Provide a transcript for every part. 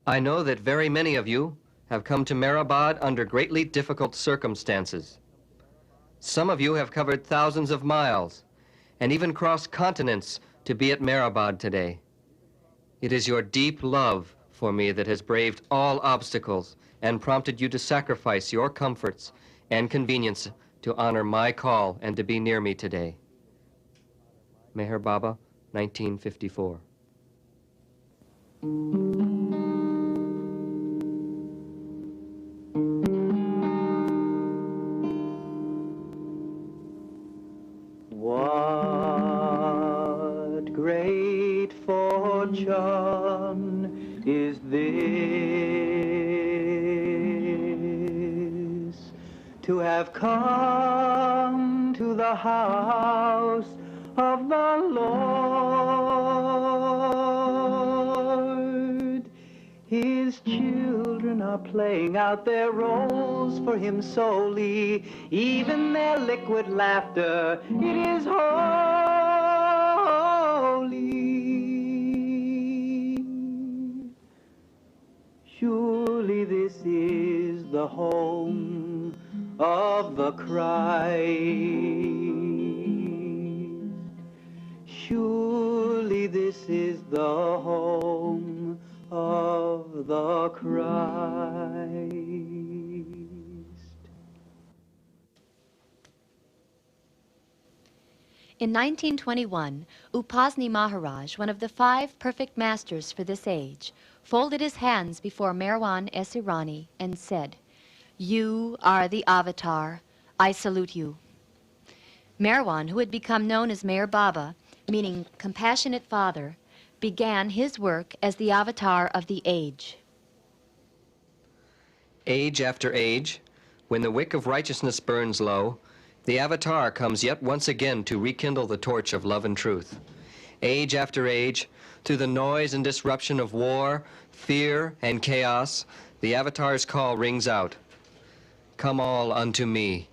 I know that very many of you have come to Meherabad under greatly difficult circumstances. Some of you have covered thousands of miles and even crossed continents to be at Meherabad today. It is your deep love for me that has braved all obstacles and prompted you to sacrifice your comforts and convenience to honor my call and to be near me today. Meher Baba, 1954. What great fortune is this, to have come to the house of the Lord. His children are playing out their roles for him solely, even their liquid laughter, it is holy. Surely this is the home of the Christ. Surely this is the home of the Christ. In 1921, Upasni Maharaj, one of the 5 perfect masters for this age, folded his hands before Merwan S. Irani and said, "You are the avatar. I salute you." Merwan, who had become known as Meher Baba, meaning compassionate father, began his work as the avatar of the age. Age after age, when the wick of righteousness burns low, the avatar comes yet once again to rekindle the torch of love and truth. Age after age, through the noise and disruption of war, fear, and chaos, the avatar's call rings out, "Come all unto me."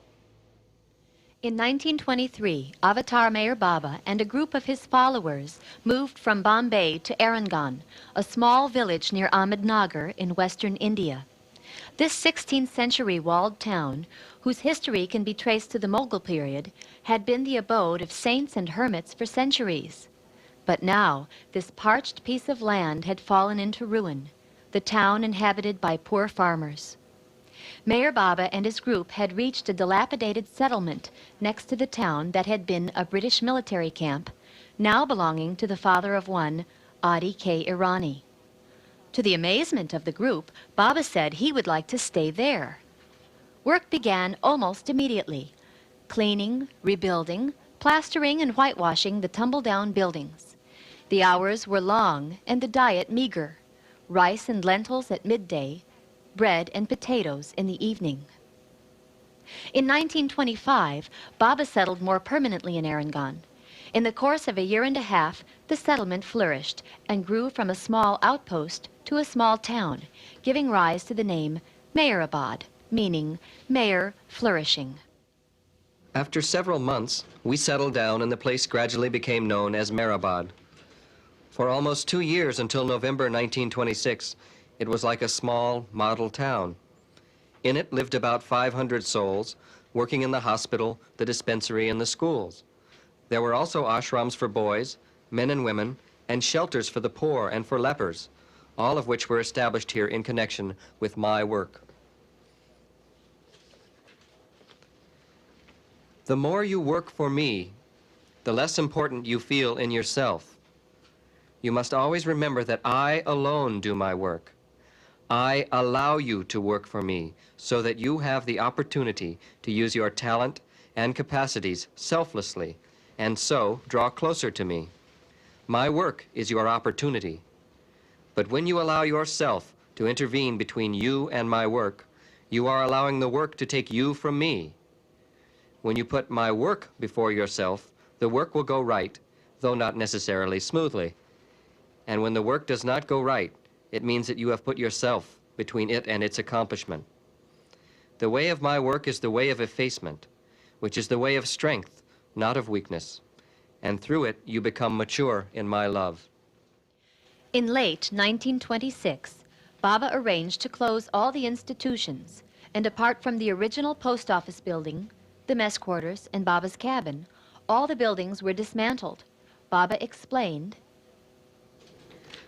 In 1923, Avatar Meher Baba and a group of his followers moved from Bombay to Arangan, a small village near Ahmednagar in western India. This 16th century walled town, whose history can be traced to the Mughal period, had been the abode of saints and hermits for centuries. But now, this parched piece of land had fallen into ruin, the town inhabited by poor farmers. Meher Baba and his group had reached a dilapidated settlement next to the town that had been a British military camp, now belonging to the father of one, Adi K. Irani. To the amazement of the group, Baba said he would like to stay there. Work began almost immediately, cleaning, rebuilding, plastering and whitewashing the tumble-down buildings. The hours were long and the diet meager, rice and lentils at midday, bread and potatoes in the evening. In 1925, Baba settled more permanently in Arangan. In the course of a year and a half, the settlement flourished and grew from a small outpost to a small town, giving rise to the name Meherabad, meaning Meher flourishing. After several months, we settled down and the place gradually became known as Meherabad. For almost 2 years until November 1926, it was like a small model town. In it lived about 500 souls, working in the hospital, the dispensary, and the schools. There were also ashrams for boys, men and women, and shelters for the poor and for lepers, all of which were established here in connection with my work. The more you work for me, the less important you feel in yourself. You must always remember that I alone do my work. I allow you to work for me so that you have the opportunity to use your talent and capacities selflessly and so draw closer to me. My work is your opportunity. But when you allow yourself to intervene between you and my work, you are allowing the work to take you from me. When you put my work before yourself, the work will go right, though not necessarily smoothly. And when the work does not go right, it means that you have put yourself between it and its accomplishment. The way of my work is the way of effacement, which is the way of strength, not of weakness. And through it, you become mature in my love. In late 1926, Baba arranged to close all the institutions, and apart from the original post office building, the mess quarters, and Baba's cabin, all the buildings were dismantled. Baba explained,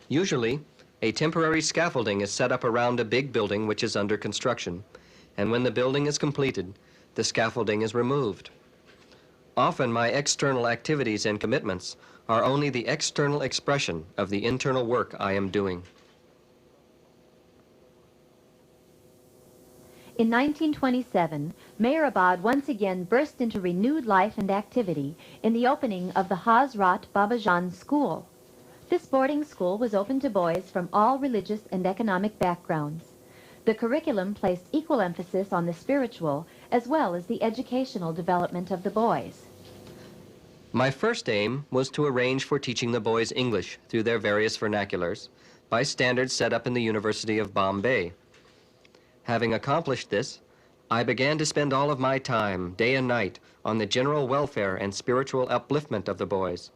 Usually, a temporary scaffolding is set up around a big building which is under construction, and when the building is completed, the scaffolding is removed. Often my external activities and commitments are only the external expression of the internal work I am doing. In 1927, Meherabad once again burst into renewed life and activity in the opening of the Hazrat Babajan School. This boarding school was open to boys from all religious and economic backgrounds. The curriculum placed equal emphasis on the spiritual as well as the educational development of the boys. My first aim was to arrange for teaching the boys English through their various vernaculars by standards set up in the University of Bombay. Having accomplished this, I began to spend all of my time, day and night, on the general welfare and spiritual upliftment of the boys.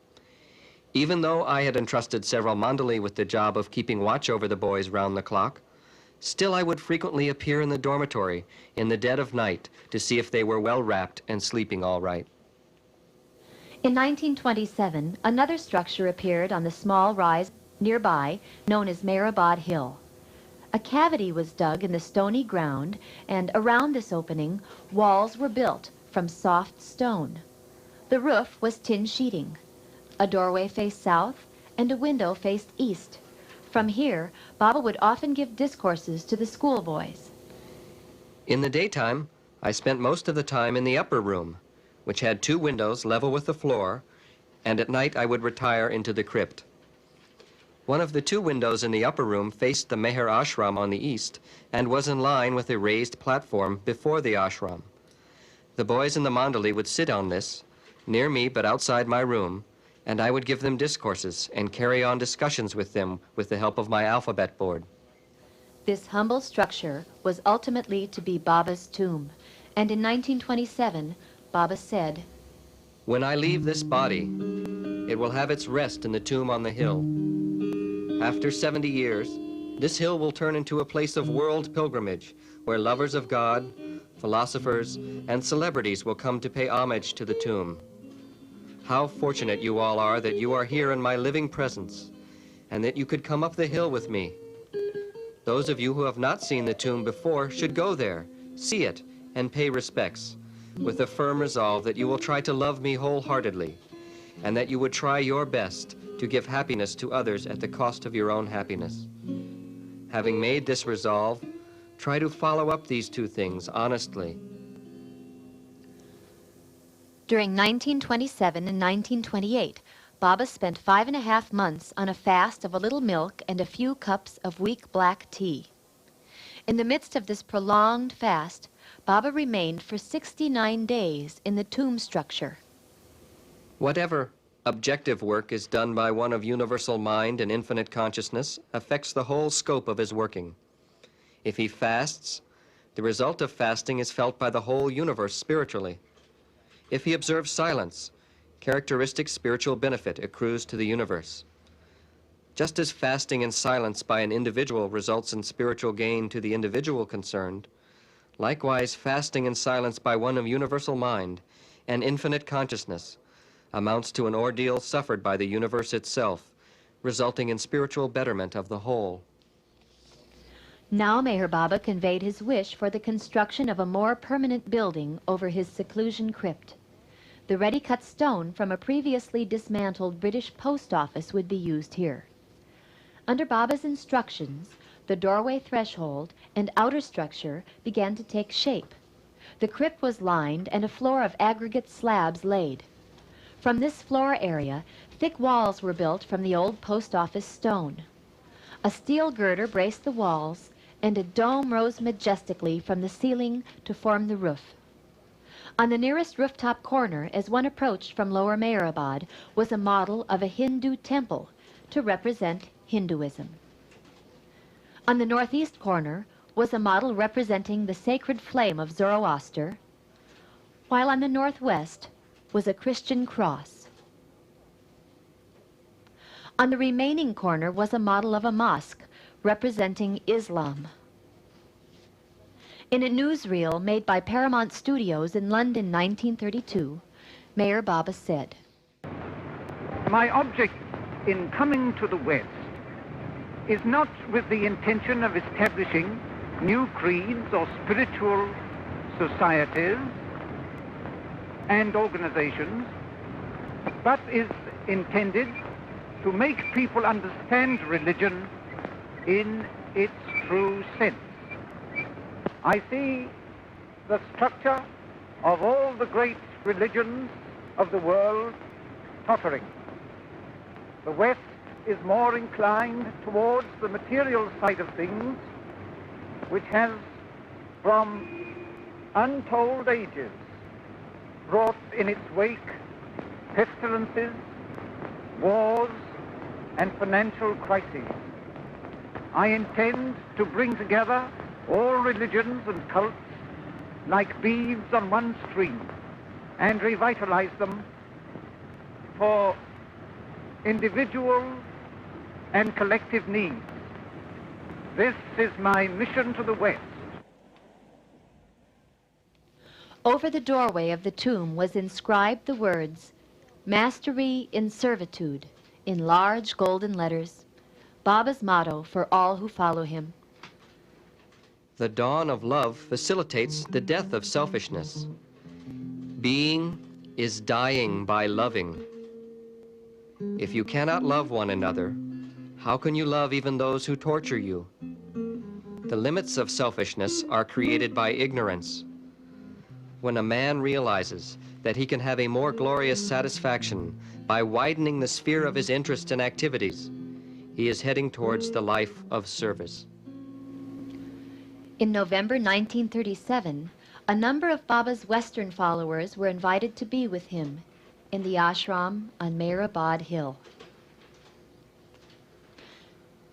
Even though I had entrusted several mandali with the job of keeping watch over the boys round the clock, still I would frequently appear in the dormitory in the dead of night to see if they were well wrapped and sleeping all right. In 1927, another structure appeared on the small rise nearby, known as Meherabad Hill. A cavity was dug in the stony ground, and around this opening, walls were built from soft stone. The roof was tin sheeting. A doorway faced south, and a window faced east. From here, Baba would often give discourses to the schoolboys. In the daytime, I spent most of the time in the upper room, which had 2 windows level with the floor, and at night I would retire into the crypt. One of the 2 windows in the upper room faced the Meher Ashram on the east and was in line with a raised platform before the ashram. The boys in the mandali would sit on this, near me but outside my room, and I would give them discourses and carry on discussions with them with the help of my alphabet board. This humble structure was ultimately to be Baba's tomb, and in 1927, Baba said, When I leave this body, it will have its rest in the tomb on the hill. After 70 years, this hill will turn into a place of world pilgrimage where lovers of God, philosophers, and celebrities will come to pay homage to the tomb. How fortunate you all are that you are here in my living presence and that you could come up the hill with me. Those of you who have not seen the tomb before should go there, see it, and pay respects, with a firm resolve that you will try to love me wholeheartedly, and that you would try your best to give happiness to others at the cost of your own happiness. Having made this resolve, try to follow up these 2 things honestly. During 1927 and 1928, Baba spent 5.5 months on a fast of a little milk and a few cups of weak black tea. In the midst of this prolonged fast, Baba remained for 69 days in the tomb structure. Whatever objective work is done by one of universal mind and infinite consciousness affects the whole scope of his working. If he fasts, the result of fasting is felt by the whole universe spiritually. If he observes silence, characteristic spiritual benefit accrues to the universe. Just as fasting in silence by an individual results in spiritual gain to the individual concerned, likewise fasting in silence by one of universal mind and infinite consciousness amounts to an ordeal suffered by the universe itself, resulting in spiritual betterment of the whole. Now Meher Baba conveyed his wish for the construction of a more permanent building over his seclusion crypt. The ready-cut stone from a previously dismantled British post office would be used here. Under Baba's instructions, the doorway threshold and outer structure began to take shape. The crypt was lined and a floor of aggregate slabs laid. From this floor area, thick walls were built from the old post office stone. A steel girder braced the walls, and a dome rose majestically from the ceiling to form the roof. On the nearest rooftop corner, as one approached from Lower Meherabad, was a model of a Hindu temple to represent Hinduism. On the northeast corner was a model representing the sacred flame of Zoroaster, while on the northwest was a Christian cross. On the remaining corner was a model of a mosque representing Islam. In a newsreel made by Paramount Studios in London, 1932, Meher Baba said, "My object in coming to the West is not with the intention of establishing new creeds or spiritual societies and organizations, but is intended to make people understand religion in its true sense. I see the structure of all the great religions of the world tottering. The West is more inclined towards the material side of things, which has from untold ages brought in its wake pestilences, wars, and financial crises. I intend to bring together all religions and cults like beads on one string and revitalize them for individual and collective needs. This is my mission to the West." Over the doorway of the tomb was inscribed the words, "Mastery in Servitude," in large golden letters, Baba's motto for all who follow him. The dawn of love facilitates the death of selfishness. Being is dying by loving. If you cannot love one another, how can you love even those who torture you? The limits of selfishness are created by ignorance. When a man realizes that he can have a more glorious satisfaction by widening the sphere of his interests and activities, he is heading towards the life of service. In November 1937, a number of Baba's Western followers were invited to be with him in the ashram on Meherabad Hill.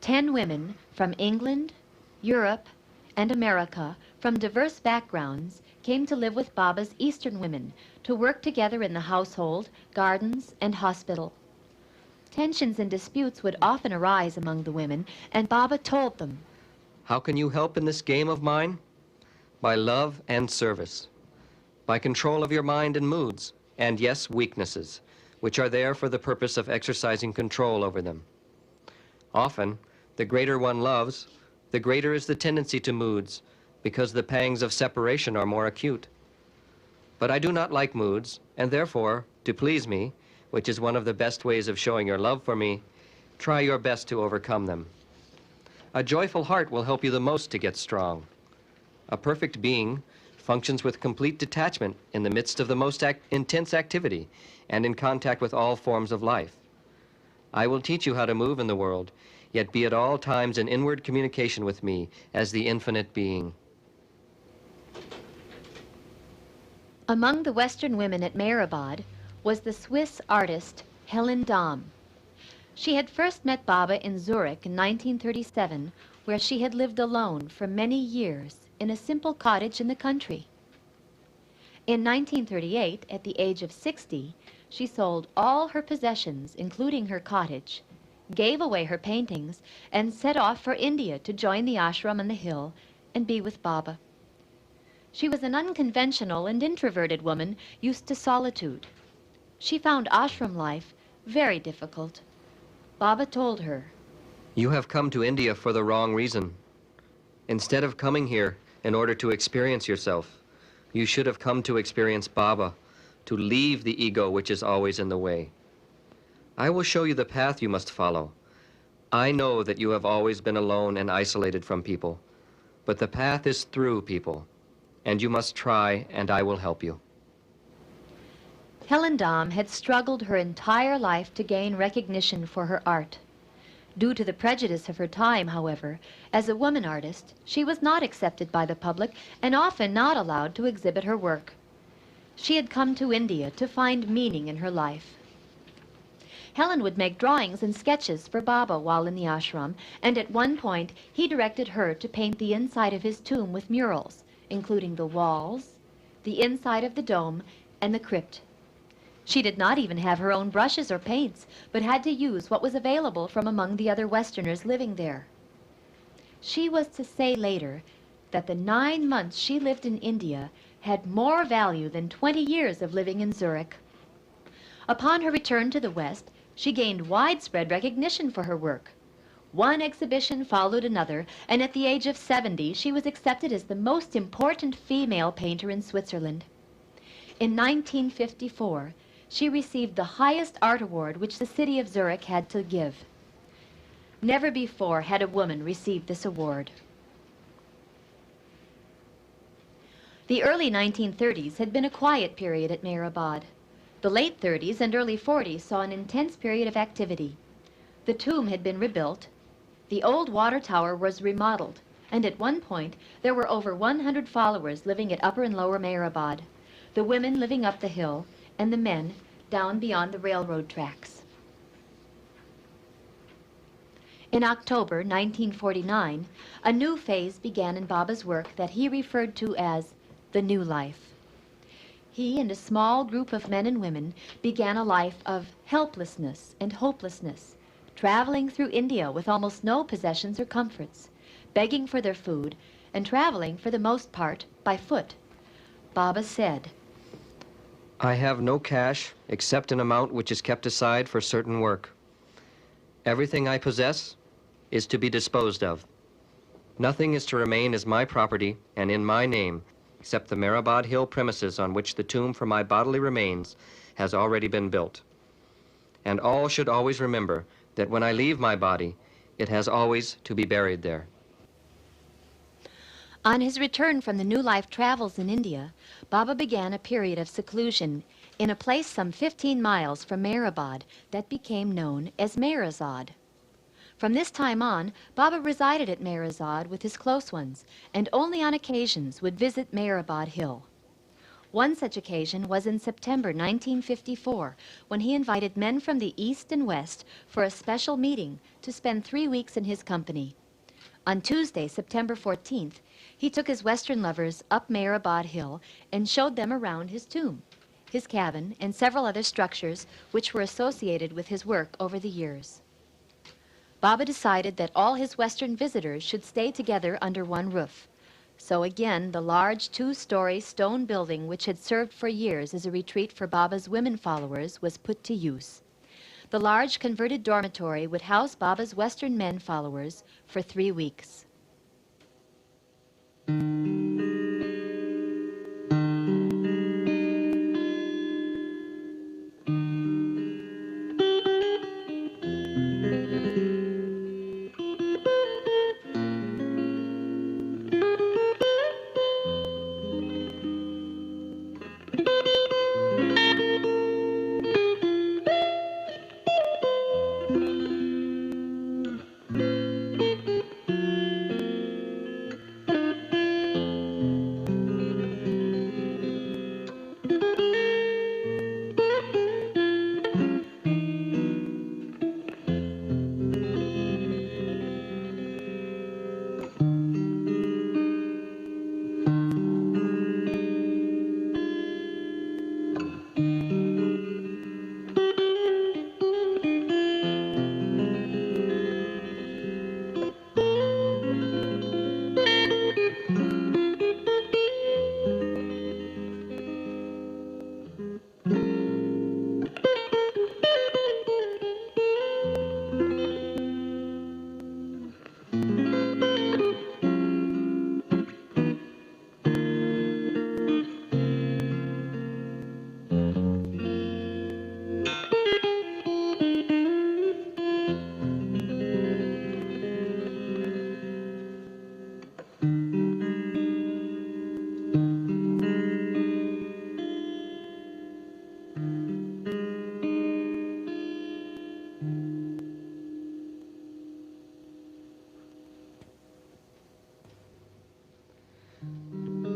10 women from England, Europe, and America from diverse backgrounds came to live with Baba's Eastern women to work together in the household, gardens, and hospital. Tensions and disputes would often arise among the women, and Baba told them, How can you help in this game of mine? By love and service, by control of your mind and moods, and yes, weaknesses, which are there for the purpose of exercising control over them. Often, the greater one loves, the greater is the tendency to moods, because the pangs of separation are more acute. But I do not like moods, and therefore, to please me, which is one of the best ways of showing your love for me, try your best to overcome them. A joyful heart will help you the most to get strong. A perfect being functions with complete detachment in the midst of the most intense activity and in contact with all forms of life. I will teach you how to move in the world, yet be at all times in inward communication with me as the infinite being. Among the Western women at Meherabad was the Swiss artist Helen Dahm. She had first met Baba in Zurich in 1937, where she had lived alone for many years in a simple cottage in the country. In 1938, at the age of 60, she sold all her possessions, including her cottage, gave away her paintings, and set off for India to join the ashram on the hill and be with Baba. She was an unconventional and introverted woman used to solitude. She found ashram life very difficult. Baba told her, You have come to India for the wrong reason. Instead of coming here in order to experience yourself, you should have come to experience Baba, to leave the ego which is always in the way. I will show you the path you must follow. I know that you have always been alone and isolated from people, but the path is through people, and you must try, and I will help you. Helen Dahm had struggled her entire life to gain recognition for her art. Due to the prejudice of her time, however, as a woman artist, she was not accepted by the public and often not allowed to exhibit her work. She had come to India to find meaning in her life. Helen would make drawings and sketches for Baba while in the ashram, and at one point he directed her to paint the inside of his tomb with murals, including the walls, the inside of the dome, and the crypt. She did not even have her own brushes or paints, but had to use what was available from among the other Westerners living there. She was to say later that the 9 months she lived in India had more value than 20 years of living in Zurich. Upon her return to the West, she gained widespread recognition for her work. One exhibition followed another, and at the age of 70, she was accepted as the most important female painter in Switzerland. In 1954, she received the highest art award which the city of Zurich had to give. Never before had a woman received this award. The early 1930s had been a quiet period at Meherabad. The late 30s and early 40s saw an intense period of activity. The tomb had been rebuilt, the old water tower was remodeled, and at one point there were over 100 followers living at Upper and Lower Meherabad, the women living up the hill, and the men down beyond the railroad tracks. In October 1949, a new phase began in Baba's work that he referred to as the new life. He and a small group of men and women began a life of helplessness and hopelessness, traveling through India with almost no possessions or comforts, begging for their food, and traveling for the most part by foot. Baba said, I have no cash except an amount which is kept aside for certain work. Everything I possess is to be disposed of. Nothing is to remain as my property and in my name, except the Meherabad Hill premises on which the tomb for my bodily remains has already been built. And all should always remember that when I leave my body, it has always to be buried there. On his return from the New Life travels in India, Baba began a period of seclusion in a place some 15 miles from Meherabad that became known as Meherazad. From this time on, Baba resided at Meherazad with his close ones, and only on occasions would visit Meherabad Hill. One such occasion was in September 1954, when he invited men from the East and West for a special meeting to spend 3 weeks in his company. On Tuesday, September 14th, he took his Western lovers up Meherabad Hill and showed them around his tomb, his cabin, and several other structures which were associated with his work over the years. Baba decided that all his Western visitors should stay together under one roof. So again, the large 2-story stone building which had served for years as a retreat for Baba's women followers was put to use. The large converted dormitory would house Baba's Western men followers for 3 weeks.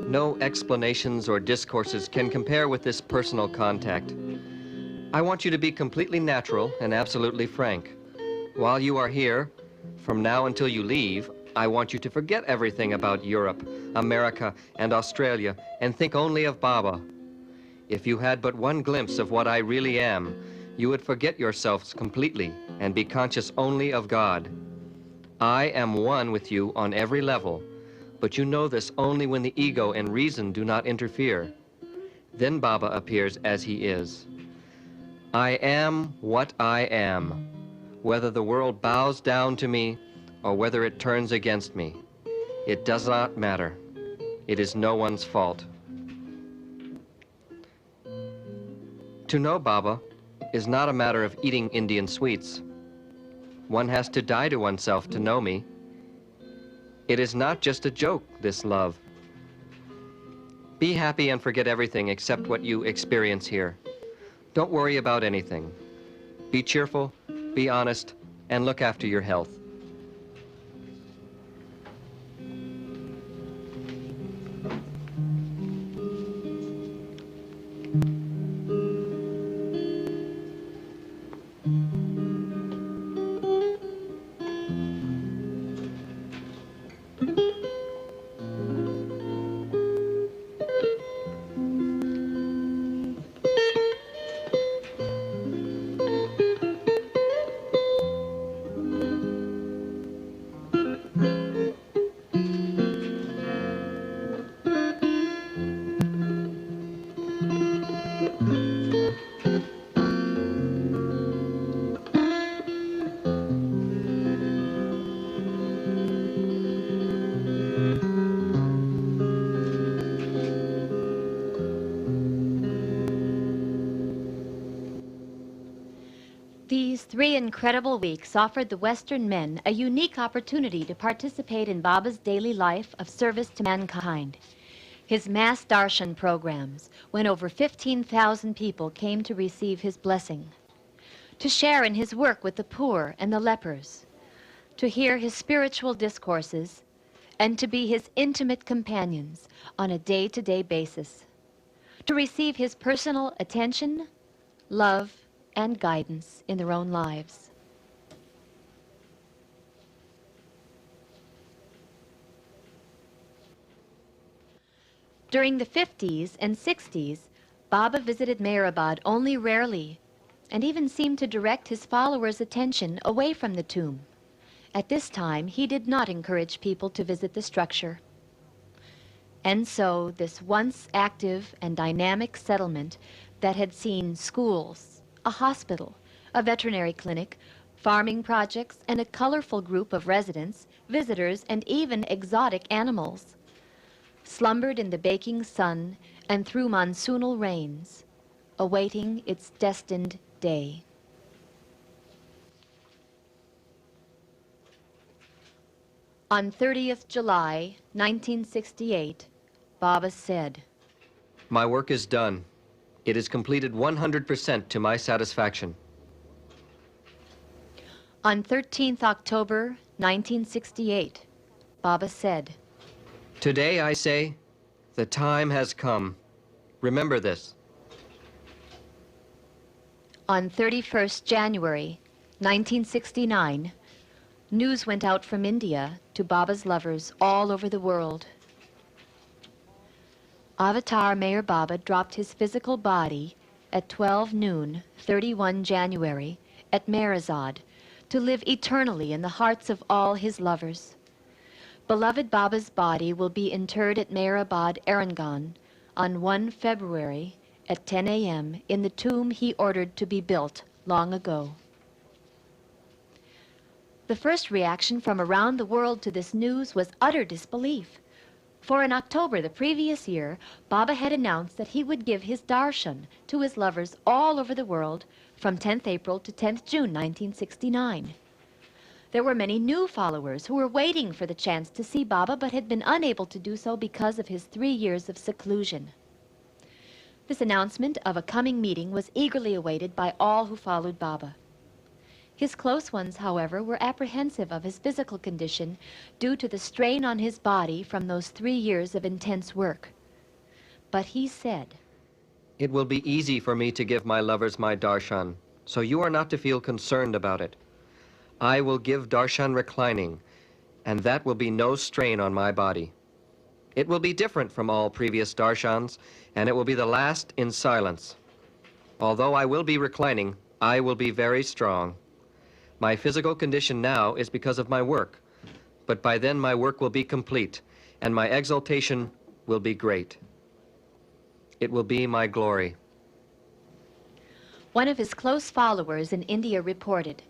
No explanations or discourses can compare with this personal contact. I want you to be completely natural and absolutely frank. While you are here, from now until you leave, I want you to forget everything about Europe, America, and Australia, and think only of Baba. If you had but one glimpse of what I really am, you would forget yourselves completely and be conscious only of God. I am one with you on every level, but you know this only when the ego and reason do not interfere. Then Baba appears as he is. I am what I am, whether the world bows down to me or whether it turns against me. It does not matter. It is no one's fault. To know Baba is not a matter of eating Indian sweets. One has to die to oneself to know me. It is not just a joke, this love. Be happy and forget everything except what you experience here. Don't worry about anything. Be cheerful, be honest, and look after your health. These 3 incredible weeks offered the Western men a unique opportunity to participate in Baba's daily life of service to mankind. His mass darshan programs, when over 15,000 people came to receive his blessing, to share in his work with the poor and the lepers, to hear his spiritual discourses, and to be his intimate companions on a day-to-day basis, to receive his personal attention, love, and guidance in their own lives. During the 50s and 60s, Baba visited Meherabad only rarely, and even seemed to direct his followers' attention away from the tomb. At this time, he did not encourage people to visit the structure. And so, this once active and dynamic settlement that had seen schools, a hospital, a veterinary clinic, farming projects, and a colorful group of residents, visitors, and even exotic animals, slumbered in the baking sun and through monsoonal rains, awaiting its destined day. On 30th July, 1968, Baba said, My work is done. It is completed 100% to my satisfaction. On 13th October, 1968, Baba said, Today I say, the time has come. Remember this. On 31st January, 1969, news went out from India to Baba's lovers all over the world. Avatar Meher Baba dropped his physical body at 12 noon, 31 January, at Meherazad, to live eternally in the hearts of all his lovers. Beloved Baba's body will be interred at Meherabad, Erangan, on 1 February at 10 a.m. in the tomb he ordered to be built long ago. The first reaction from around the world to this news was utter disbelief. For in October the previous year, Baba had announced that he would give his darshan to his lovers all over the world from 10th April to 10th June 1969. There were many new followers who were waiting for the chance to see Baba but had been unable to do so because of his 3 years of seclusion. This announcement of a coming meeting was eagerly awaited by all who followed Baba. His close ones, however, were apprehensive of his physical condition due to the strain on his body from those 3 years of intense work. But he said, It will be easy for me to give my lovers my darshan, so you are not to feel concerned about it. I will give darshan reclining, and that will be no strain on my body. It will be different from all previous darshans, and it will be the last in silence. Although I will be reclining, I will be very strong. My physical condition now is because of my work, but by then my work will be complete, and my exaltation will be great. It will be my glory. One of his close followers in India reported,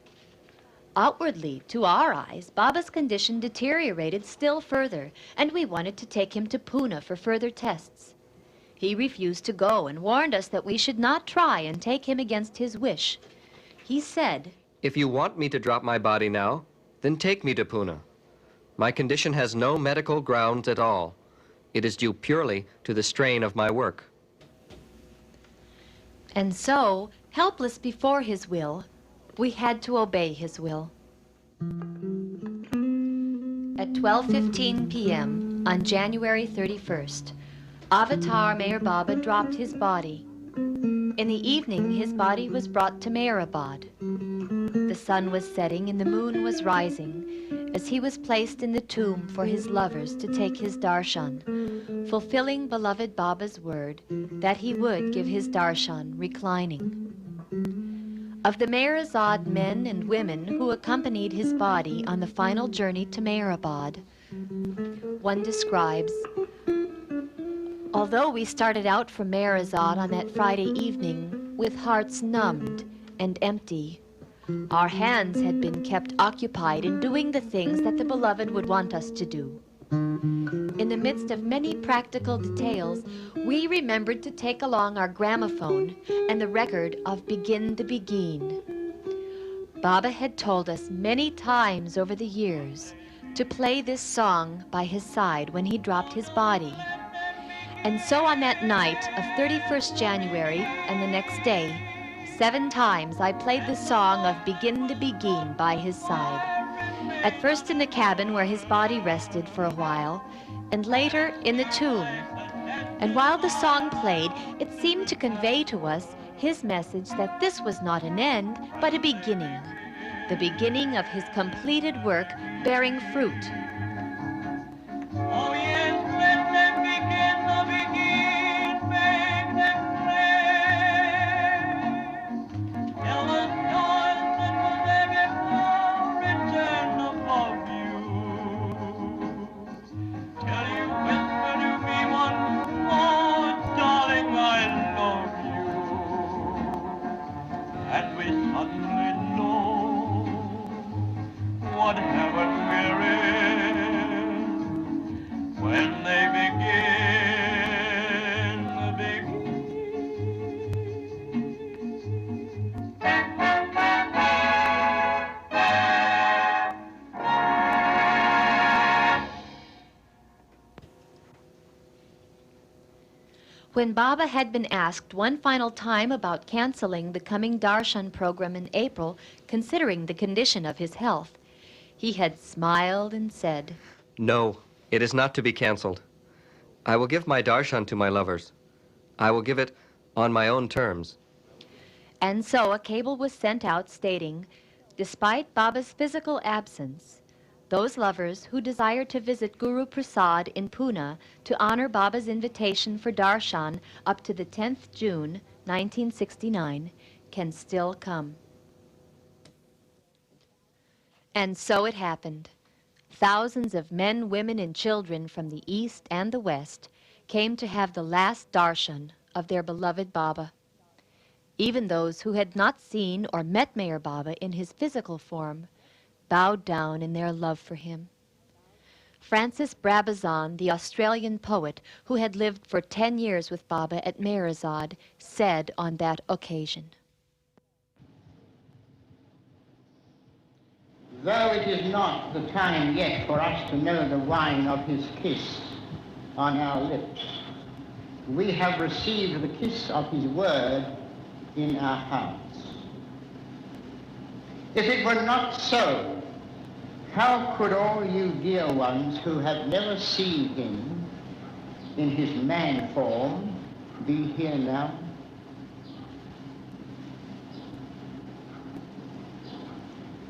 "Outwardly, to our eyes, Baba's condition deteriorated still further, and we wanted to take him to Pune for further tests. He refused to go and warned us that we should not try and take him against his wish. He said, 'If you want me to drop my body now, then take me to Pune. My condition has no medical grounds at all. It is due purely to the strain of my work.'" And so, helpless before his will, we had to obey his will. At 12:15 p.m. on January 31st, Avatar Meher Baba dropped his body. In the evening, his body was brought to Meherabad. The sun was setting and the moon was rising as he was placed in the tomb for his lovers to take his darshan, fulfilling beloved Baba's word that he would give his darshan reclining. Of the Meherazad men and women who accompanied his body on the final journey to Meherabad, one describes, "Although we started out from Meherazad on that Friday evening with hearts numbed and empty, our hands had been kept occupied in doing the things that the beloved would want us to do. In the midst of many practical details, we remembered to take along our gramophone and the record of Begin the Begin. Baba had told us many times over the years to play this song by his side when he dropped his body. And so on that night of 31st January and the next day, 7 times I played the song of Begin the Begin by his side. At first in the cabin where his body rested for a while, and later in the tomb. And while the song played, it seemed to convey to us his message that this was not an end, but a beginning. The beginning of his completed work bearing fruit. Oh yes, let them begin the begin, make them pray. Tell the stars that will they before return above you. Tell you whisper to me once more, darling, I love you. And we suddenly know what heaven we're in when they begin the begin. When Baba had been asked one final time about canceling the coming darshan program in April, considering the condition of his health, he had smiled and said, "No, it is not to be canceled. I will give my darshan to my lovers. I will give it on my own terms." And so a cable was sent out stating, despite Baba's physical absence, those lovers who desire to visit Guru Prasad in Pune to honor Baba's invitation for darshan up to the 10th June, 1969, can still come. And so it happened. Thousands of men, women, and children from the East and the West came to have the last darshan of their beloved Baba. Even those who had not seen or met Meher Baba in his physical form bowed down in their love for him. Francis Brabazon, the Australian poet who had lived for 10 years with Baba at Meherazad, said on that occasion, "Though it is not the time yet for us to know the wine of his kiss on our lips, we have received the kiss of his word in our hearts. If it were not so, how could all you dear ones who have never seen him in his man form be here now?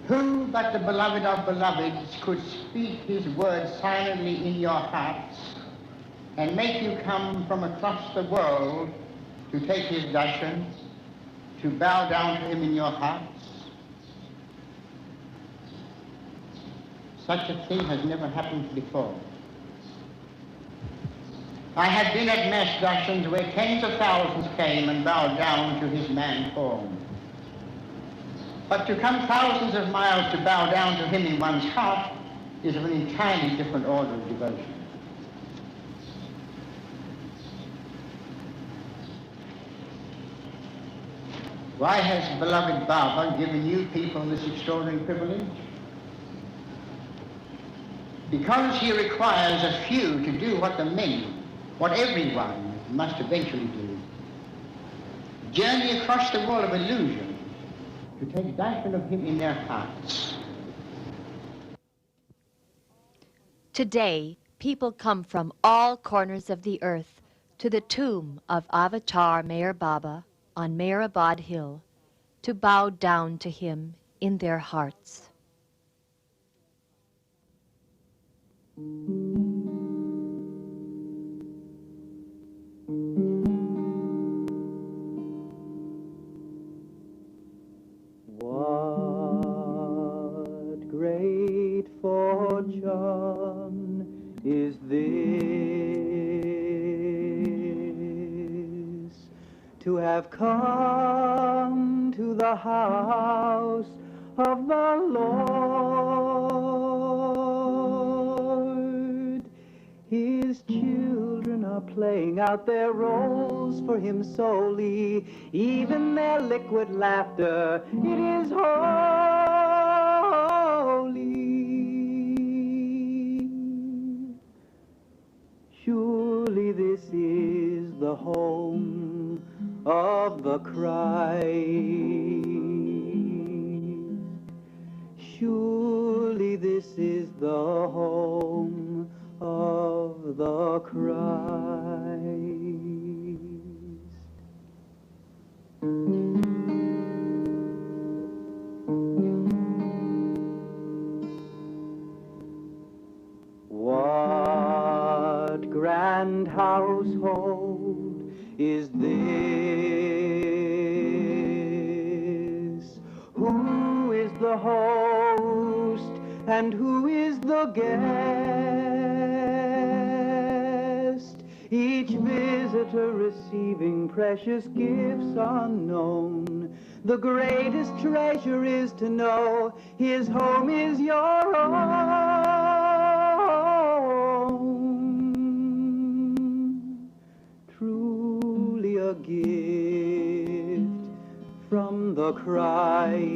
Who but the beloved of beloveds could speak his word silently in your hearts and make you come from across the world to take his darshan, to bow down to him in your hearts? Such a thing has never happened before. I have been at mass darshans where tens of thousands came and bowed down to his man form. But to come thousands of miles to bow down to him in one's heart is of an entirely different order of devotion. Why has beloved Baba given you people this extraordinary privilege? Because he requires a few to do what the many, what everyone must eventually do. Journey across the wall of illusion to take diamond of him in their hearts. Today, people come from all corners of the earth to the tomb of Avatar Meher Baba on Meherabad Hill to bow down to him in their hearts. What great fortune is this, to have come to the house of the Lord. His children are playing out their roles for him solely, even their liquid laughter, it is holy. Surely this is the home of the Christ. Surely this is the home of the Christ. What grand household is this? Who is the host and who is the guest? Each visitor receiving precious gifts unknown. The greatest treasure is to know his home is your own. Truly a gift from the Christ.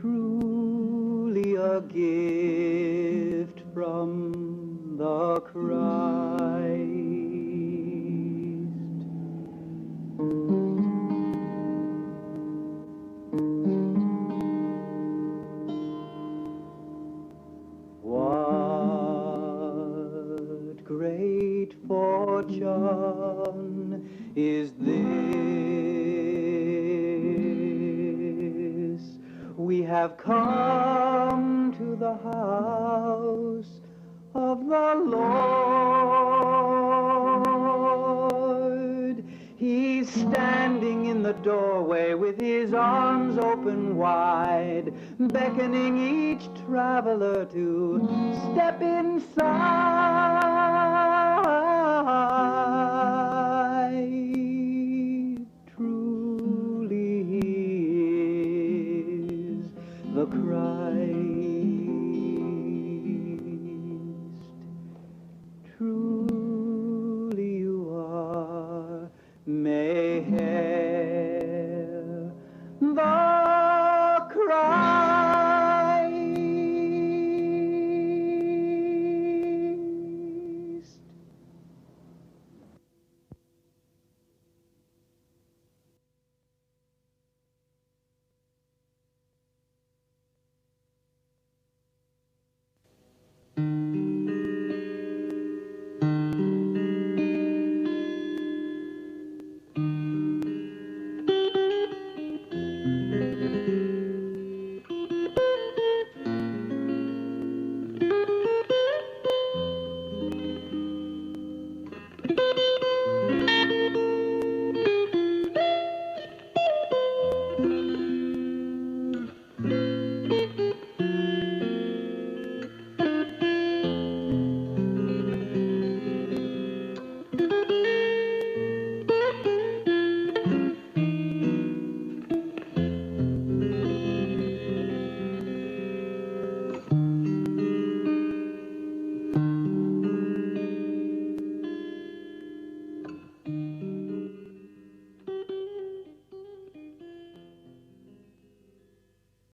Truly a gift from the Christ. What great fortune is this? We have come to the house of the Lord. He's standing in the doorway with his arms open wide, beckoning each traveler to step inside.